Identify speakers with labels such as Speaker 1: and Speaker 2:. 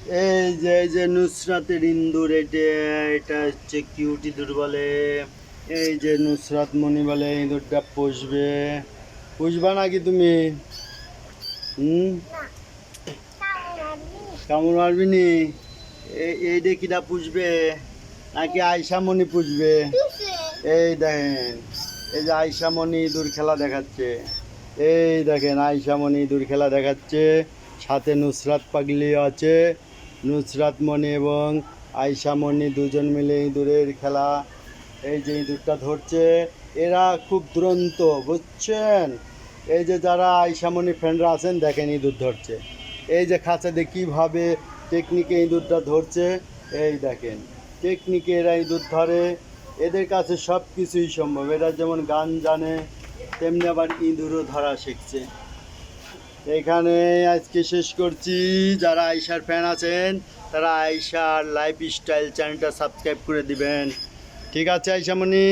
Speaker 1: এই যে নুসরাতের ইন্দুর, এটা হচ্ছে কিউট ইঁদুর বলে। এই যে নুসরাত মনি বলে ইঁদুরটা পুষবে। পুষবা নাকি তুমি? হুম, কামড় মারবি নি? এই যে কিটা পুষবে নাকি আয়শা মনি পুষবে? এই দেখেন, এই যে আয়শা মনি ইঁদুর খেলা দেখাচ্ছে। এই দেখেন আয়শা মনি ইঁদুর খেলা দেখাচ্ছে, সাথে নুসরাত পাগলি আছে। নুসরাত মনি এবং আয়শা মনি দুজন মিলে ইঁদুরের খেলা। এই যে ইঁদুরটা ধরছে, এরা খুব দুরন্ত, বুঝছেন? এই যে যারা আয়শা মনি ফ্রেন্ডরা আছেন দেখেন ইঁদুর ধরছে। এই যে খাঁচাতে কীভাবে টেকনিকে ইঁদুরটা ধরছে, এই দেখেন টেকনিকে এরা ইঁদুর ধরে। এদের কাছে সব কিছুই সম্ভব। এরা যেমন গান জানে, তেমনি আবার ইঁদুরও ধরা শিখছে। এখানে আজকে শেষ করছি। যারা আয়শার ফ্যান আছেন তারা আয়শার লাইফস্টাইল চ্যানেলটা সাবস্ক্রাইব করে দিবেন। ঠিক আছে আয়শামণি?